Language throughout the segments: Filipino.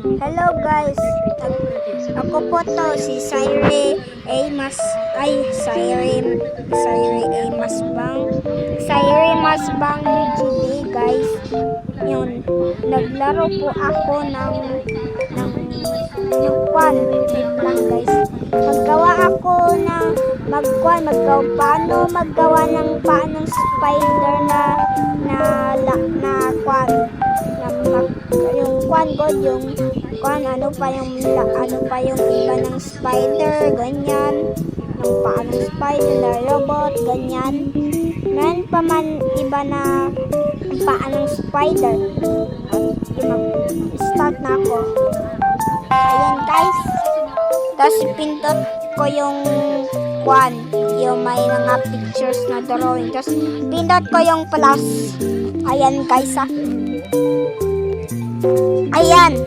Hello guys, ako po to si Syre Masbang UGB guys. Yun, naglaro po ako ng kwan lang guys. Maggawa ako ng paano maggawa ng paanong spider na kwan yung kwan god yung kwan ano pa yung iba ng spider ganyan yung paanong spider na robot ganyan meron pa man iba na paanong spider start na ako. Ayan guys, tapos pindot ko yung kwan yung may mga pictures na drawing, tapos pindot ko yung plus. Ayan guys ayan,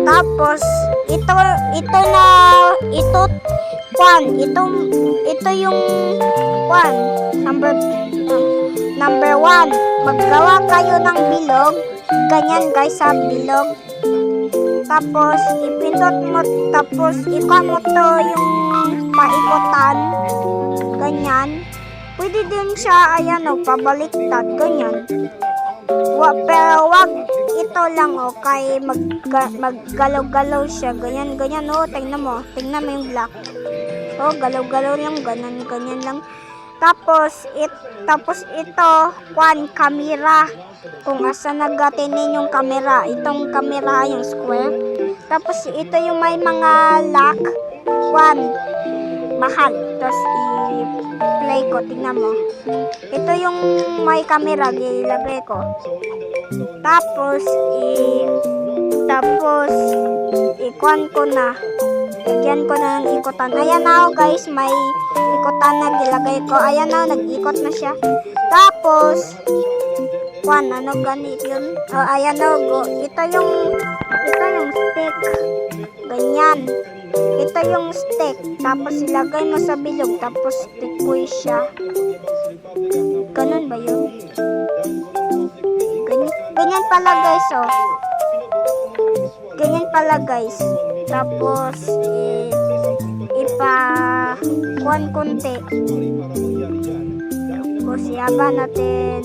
tapos ito yung kwan number 1, maggawa kayo ng bilog ganyan guys sa bilog, tapos ipindot mo, tapos ikon mo to yung paikutan ganyan, pwede din siya ayan pabaliktad ganyan. Pero wag ito lang kay maggalaw-galaw siya ganyan tingnan mo yung black galaw-galaw lang ganyan lang. Tapos ito kwan camera, kung asa nagatinin yung camera, itong camera yung square, tapos ito yung may mga lock kwan mahal, tapos i-play ko, tingnan mo ito yung may camera gilagay ko, tapos ikwan ko na, lagyan ko na ng ikotan. Ayan na guys, may ikotan na gilagay ko. Ayan na, nag-ikot na siya. Tapos kwan ganito yun. Ayan na, ito yung stick ganyan, ito yung stick, tapos ilagay mo sa bilog, tapos tikoy siya ganun ba yun? Ganyan pala guys ganyan pala guys. Tapos kuan konti, tapos iaba natin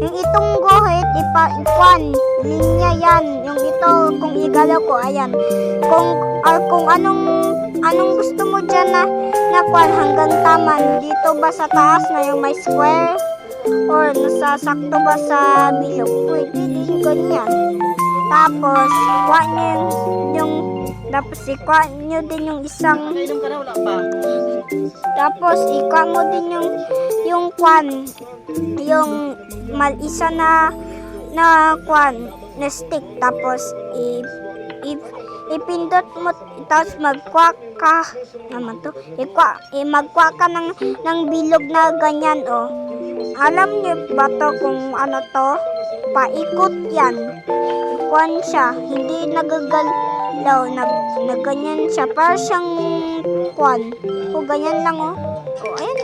yung itong guhit kuan linya yan, yung ito kung igalaw ko ayan, kung anong gusto mo dyan na kuan hanggang taman dito ba sa taas na yung may square or nasasakto ba sa bilog, pwede din ganyan. Tapos kuha nyo din yung isang, tapos ikuha mo din yung kwan yung isa na kwan na stick, tapos ipindot mo, tapos magkuha ka ng bilog na ganyan alam niyo ba to kung ano to, paikot yan kwan siya, hindi nagagalaw, nagganyan siya, para siyang kwan ganyan lang ayan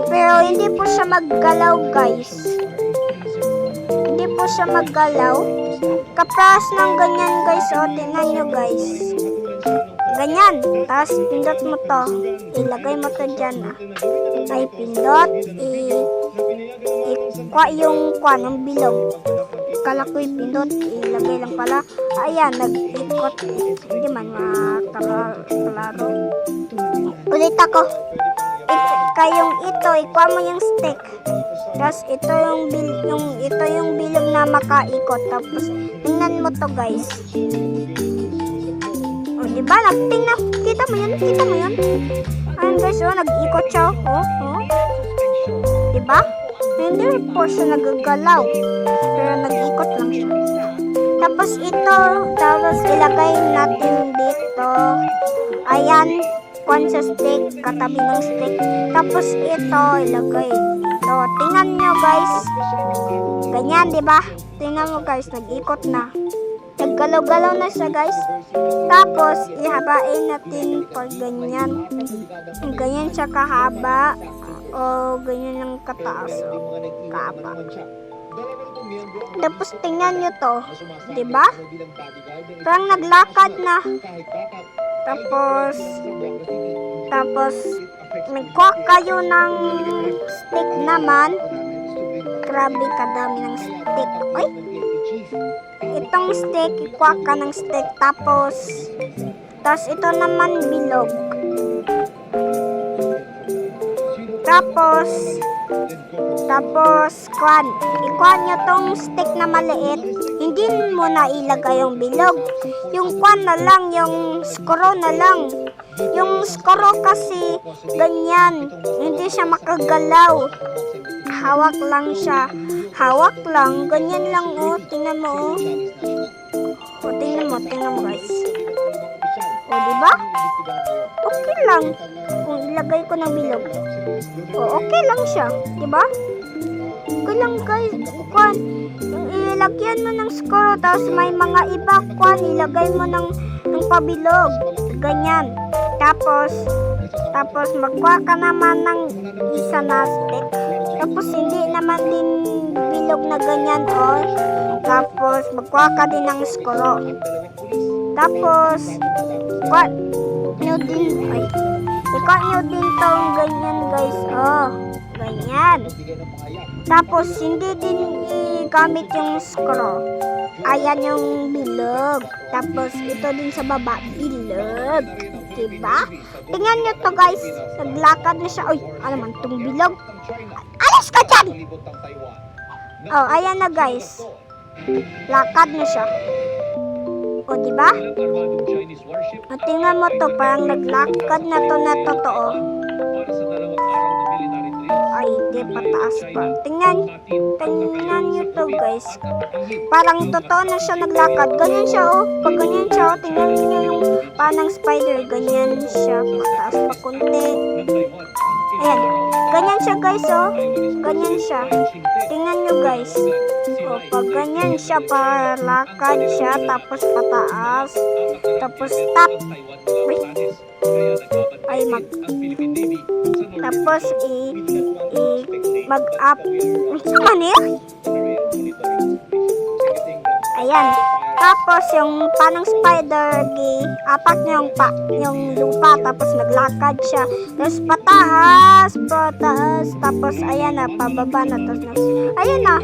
pero hindi po siya maggalaw guys, hindi po siya maggalaw, kapras ng ganyan guys tingnan nyo guys ganyan, tapos pindot mo to, ilagay mo to dyan ay pindot, ikwa yung kwan ng bilog, kala ko ipindot, ilagay lang pala. Ayan, nag-ikot, hindi man makalaro. Ulit ako, kayong ito, ikwa mo yung stick, tapos ito yung bilog na makaikot, tapos tingnan mo to guys, diba? Tingnan, kita mo yun ayan guys, nag-ikot siya diba? Hindi po siya nagagalaw, pero nag-ikot lang siya. Tapos ilagay natin dito, ayan, kwan sa stick, katabi ng stick, tapos ito ilagay ito, tingnan nyo guys ganyan diba? Tingnan mo guys, nag-ikot na, naggalaw-galaw na siya guys. Tapos ihabain natin pag ganyan siya kahaba o ganyan lang kataas kahaba. Tapos tingnan nyo to. Diba? Parang naglakad na. Tapos, nagkuha kayo ng stick naman. Grabe kadami ng stick. Ay! Itong stick, ikuha ka ng stick. Tapos ito naman bilog. Tapos, ikuha nyo tong stick na maliit. Hindi mo na ilagay yung bilog. Yung na lang, yung screw na lang. Yung screw kasi ganyan. Hindi siya makagalaw. Hawak lang siya. Hawak lang. Ganyan lang, oh. Tingnan mo, oh. O, tingnan mo, guys. O, diba? Okay lang. Kung ilagay ko ng bilog. O, okay lang siya. Diba? Okay lang, guys. Yung ilagyan mo ng screw, tapos may mga iba, ilagay mo ng pabilog. Ganyan. Tapos magkuha ka naman ng isa na stick. Tapos hindi naman din bilog na ganyan, oh. Tapos magkuha ka din ng screw. Tapos ikuha nyo din tong ganyan, guys, oh. Ganyan. Tapos hindi din gamit yung screw. Ayan yung bilog. Tapos ito din sa baba, bilog. Diba? Tingnan nyo to, guys. Naglakad na siya. Uy, ano man itong bilog? Alas ka dyan! Oh, ayan na, guys. Lakad na siya. O, diba? O, tingnan mo to. Parang naglakad na to na totoo. Ay, di pataas pa. Tingnan nyo to, guys. Parang totoo na siya naglakad. Ganyan siya, oh. Pag ganyan siya, oh. Tingnan nyo yung panang spider. Ganyan siya. Pataas pa kunti. Ayan. Ganyan siya, guys, oh. Ganyan siya. Tingnan nyo, guys. O, pag ganyan siya, palakad siya. Tapos pataas. Tapos stop. Tapos mag-up. Sama niya? Ayan. Tapos yung panang spider, apat niya yung lupa. Tapos naglakad siya. Tapos pataas. Tapos ayan na, pababa na. Ayan na.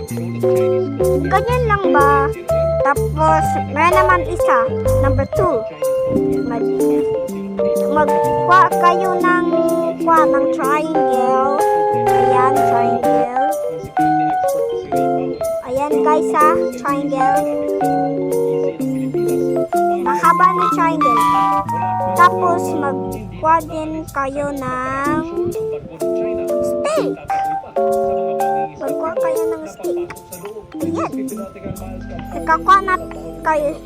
Ganyan lang ba? Tapos meron naman isa. Number 2. Magkuha kayo ng triangle. Ayan, triangle. Ayan, guys, ha. Triangle. Mahaba na triangle. Tapos magkuha din kayo ng stick. Magkuha kayo ng stick. Ayan.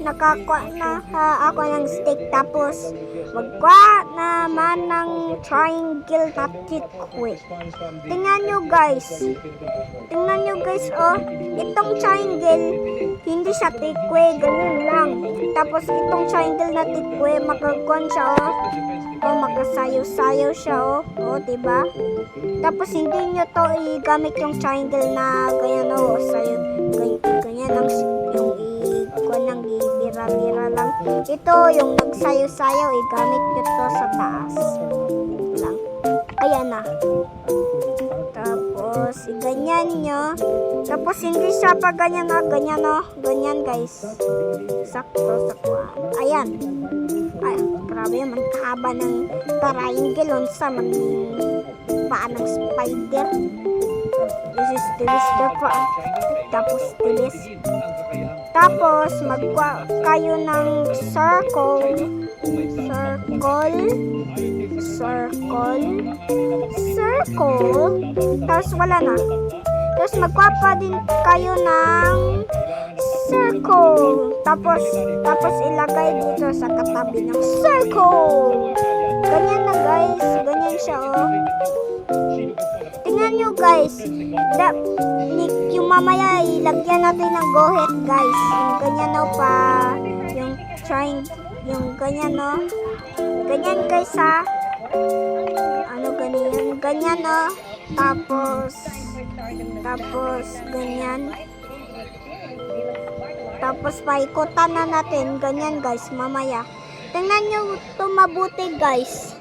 Nakakuha na ako ng stick. Tapos magkuha naman ng triangle na tikwe. Tingnan nyo, guys, oh. Itong triangle, hindi siya tikwe, ganun lang. Tapos itong triangle na tikwe, magkagwan siya, oh. Oh, magkasayo-sayo siya, oh. Oh, diba? Tapos hindi nyo to igamit yung triangle na ganyan, oh. Sayo, ganyan lang yung bira-bira lang. Ito, yung nagsayo-sayo, igamit nyo to sa taas. Lang. Ayan na. Tapos, ganyan nyo. Tapos, hindi siya pa ganyan, oh. Ganyan, oh. Ganyan, guys. Sakto. Ayan. Ay, grabe naman. Kahaba ng triangle. Unsa man paa ng spider. This is tilis pa. Tapos, tilis. Tapos, magkuha kayo ng circle. Tapos, wala na. Tapos, magkuha pa din kayo ng circle. Tapos, ilagay dito sa katabi ng circle. Ganyan na, guys. Ganyan siya, oh. Tingnan nyo, guys. Yung mamaya, ilagyan natin ng gohet, guys. Yung ganyan, no, pa. Yung ganyan, no. Ganyan, guys, ha. Ano, ganyan. Ganyan, no. Tapos, ganyan. Tapos paikutan na natin. Ganyan guys, mamaya. Tingnan nyo ito mabuti guys.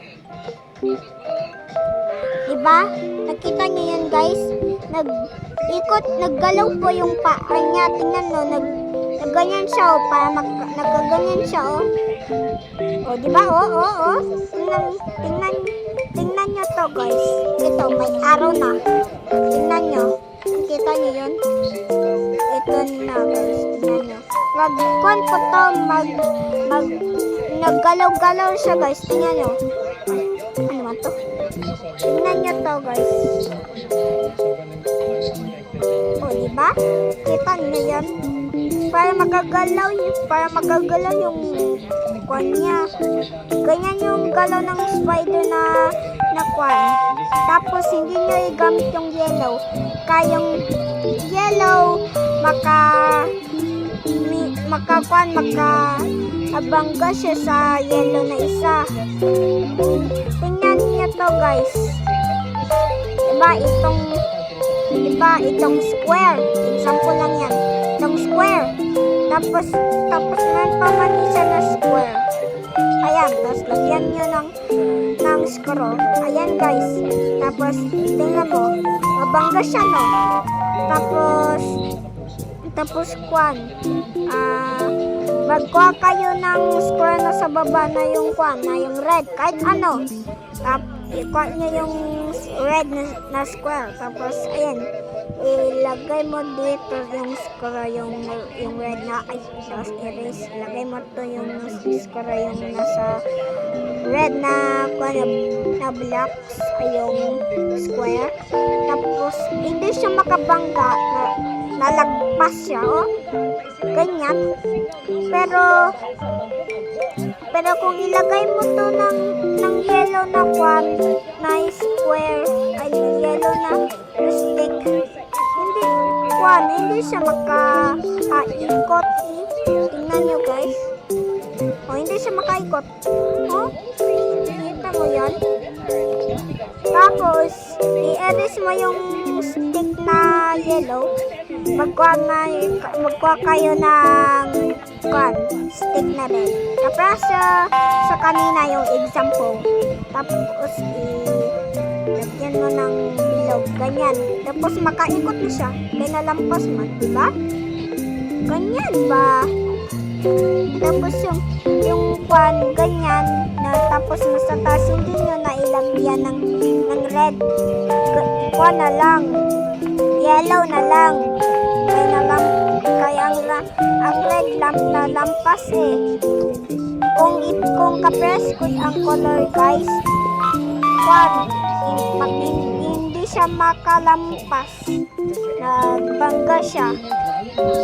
Diba? Nakita nyo yan guys? Naggalaw po yung paa niya. Tingnan mo, nagganyan siya oh. Nagganyan siya oh. O, diba? O. Tingnan nyo to guys. Ito, may araw na. Tingnan nyo. Kita nyo yun? Ito na guys. Tingnan nyo. Kuan po to, naggalaw-galaw siya guys. Tingnan nyo. Ano man to? Tingnan nyo to guys. O, diba? Kita nyo yan? Para magagalaw yung kwan niya. Ganyan yung galaw ng spider na kwan. Tapos, hindi nyo igamit yung yellow. Kaya yung yellow, abangga siya sa yellow na isa. Tingnan niyo to guys. Diba itong square. Example lang yan. Itong square. Tapos meron pa man isa na square. Ayan. Tapos lagyan nyo ng screw. Ayan guys. Tapos tingnan mo. Abangga siya no. Tapos kwan. Magkuha kayo ng square na sa baba na yung kwan, na yung red, kahit ano. Ikuha nyo yung red na square. Tapos, ayan, ilagay mo dito yung square, yung red na, tapos erase. Ilagay mo to yung square, yung nasa red na kwan, na blocks, ay yung square. Tapos, hindi siya makabangga, nalagpas siya, oh. Ganyan. Pero kung ilagay mo to ng yellow na kwan, na square, ay yellow na stick, hindi siya makaikot. Tingnan nyo guys. O, hindi siya makaikot. O, kita mo yan. Tapos, i-erase mo yung stick na yellow. Magkuha kayo ng stick na red. Tapos sa kanina yung example. Tapos lagyan mo ng bilog. Ganyan. Tapos makaikot na siya. Kaya nalampas man. Diba? Ganyan ba? Tapos yung ganyan. Tapos sa taas hindi nyo na ilagyan ng red. Na lang. Yellow na lang. Kaya ang red lamp na lampas eh. Kung ka-press ko ang color guys, hindi siya makalampas. Nagbangga siya.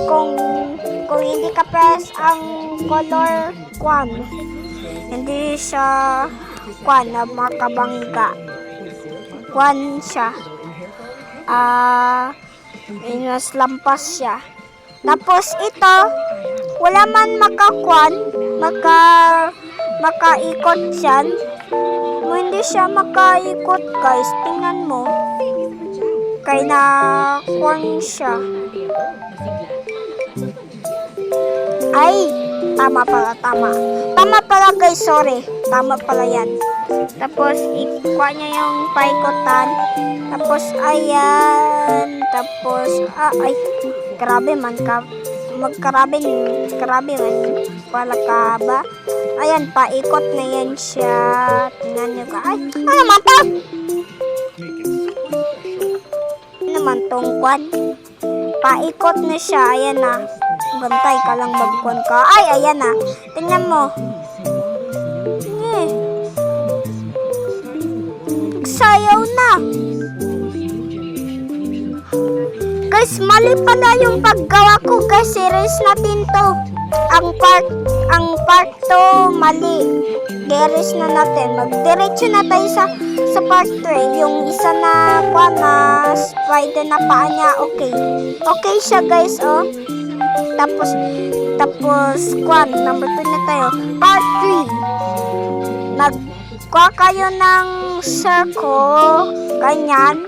Kung hindi ka-press ang color hindi siya na makabangga. Siya. Mas lampas siya. Tapos ito, wala man makaikot siyan. Hindi siya makaikot guys. Tingnan mo. Kaya na siya. Ay, tama pala. Tama pala guys, sorry. Tama pala yan. Tapos, ikuha niya yung paikutan. Tapos, ayan. Tapos, ay, grabe man. Grabe man. Pala ka ba? Ayan, paikot na yan siya. Tingnan nyo ka. Ay, ano naman to? Ano naman tong kwan? Paikot na siya. Ayan na. Bantay ka lang bagkon ka. Ay, ayan na. Tingnan mo. Sayaw na. Guys, mali pala yung paggawa ko guys. Series natin to. Ang part to mali. Series na natin. Magdiretso na tayo sa part 3. Yung isa na spider na paa niya. Okay siya guys, oh. Tapos number 2 na tayo. Part 3. Magkuha kayo ng circle, ganyan.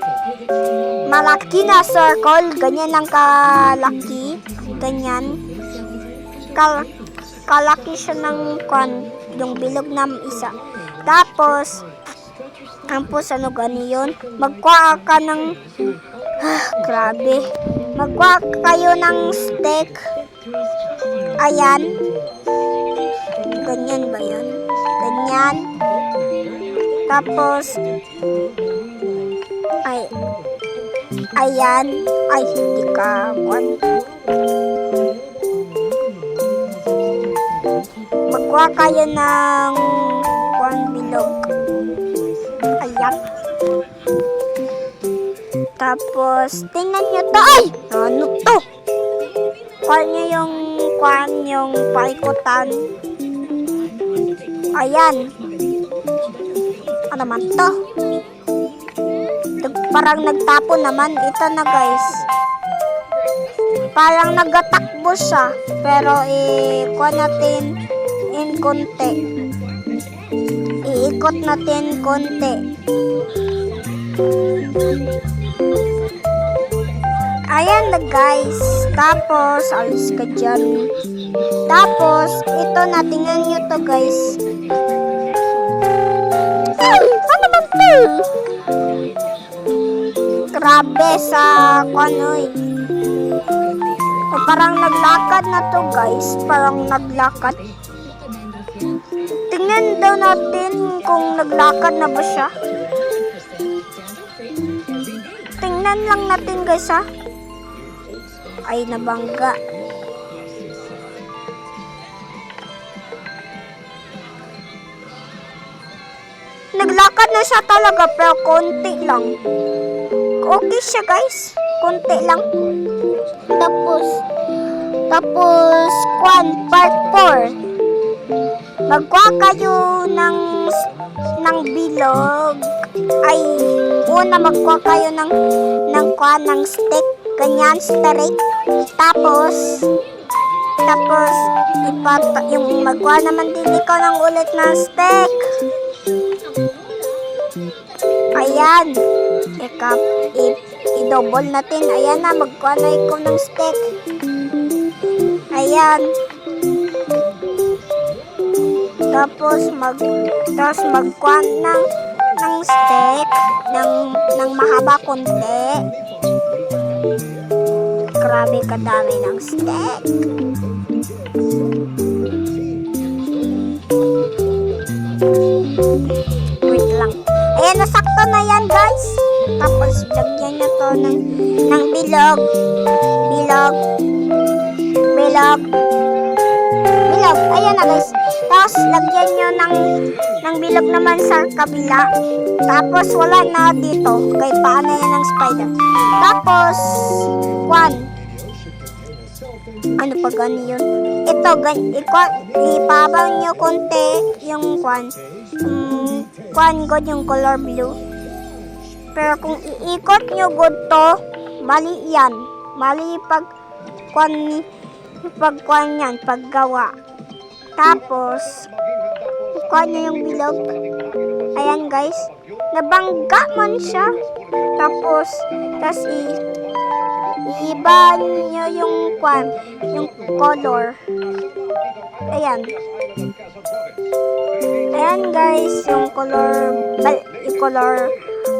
Malaki na circle, ganyan lang kalaki. Ganyan. kalaki siya ng kwan, yung bilog na isa. Tapos, ano gani yun? Magkuha ka ng, grabe. Magkuha kayo ng steak. Ayan. Ganyan ba yun? Ganyan. Tapos, ayan. Ay, hindi ka, kwan. Magkuha kayo ng kwan bilog. Ayan. Tapos, tingnan nyo to. Ay! Ano to? Kwan nyo yung paikutan. Ayan. Ano naman to? Parang nagtapo naman. Ito na guys. Parang nagatakbo siya. Pero kwan natin in konti. Iikot natin konti. Ayan na guys. Tapos, alis ka dyan. Tapos, ito na. Tingnan nyo to guys. Ay! Ano naman to? Grabe sa kanoy. Parang naglakad na to guys. Parang naglakad. Tingnan daw natin kung naglakad na ba siya. Tingnan lang natin guys ha. Ay, nabangga. Naglakad na siya talaga pero konti lang. Okay siya guys. Konti lang. Tapos, part 4. Magkuha kayo ng bilog. Ay, una magkuha kayo ng steak. Ganyan, straight. Tapos, yung magkuha naman din ikaw ng ulit na steak. Ayan. I-double natin. Ayan na, magkuha na ikaw ng steak. Ayan. Tapos magkuha ng steak ng mahaba konti. Grabe kadami ng steak. Wait lang. Ayan, nasakto na yan guys. Tapos lagyan nyo to ng bilog. Ayan na guys. Tapos lagyan nyo ng bilog naman sa kabila. Tapos wala na dito. Kaya paano yan ng spider. Tapos ano pa gani yun? Ito, ipabaw nyo konti yung god yung color blue. Pero kung iikot nyo good to, mali yan. Mali paggawa. Tapos, ikuha nyo yung bilog. Ayan guys. Nabangga man siya. Tapos iba nyo yung color. Ayan. Ayan guys, yung color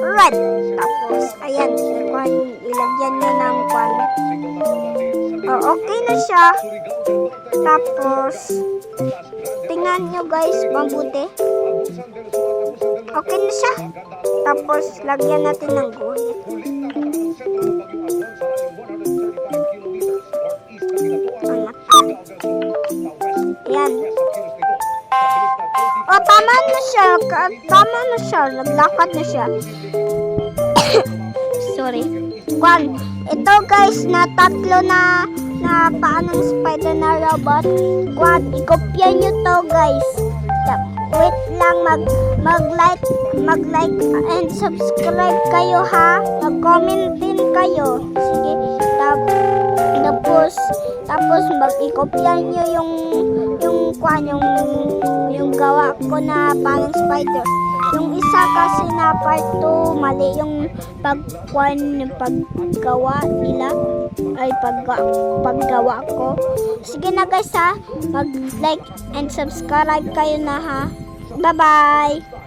red. Tapos, ayan. Ilagyan nyo ng okay na siya. Tapos, tingnan nyo guys, mabuti. Okay na siya. Tapos, lagyan natin ng guhit. Ayan. Tama na siya. Naglakad na siya. Sorry. Ito guys, na tatlo na paanong spider na robot. Ikopya nyo to guys. Wait lang, mag-like and subscribe kayo ha. Mag-comment din kayo. Sige. Tapos mag-ikopya nyo yung gawa ko na parang spider. Yung isa kasi na part 2, mali yung paggawa nila. paggawa ko. Sige na guys ha, mag-like and subscribe kayo na ha. Bye-bye!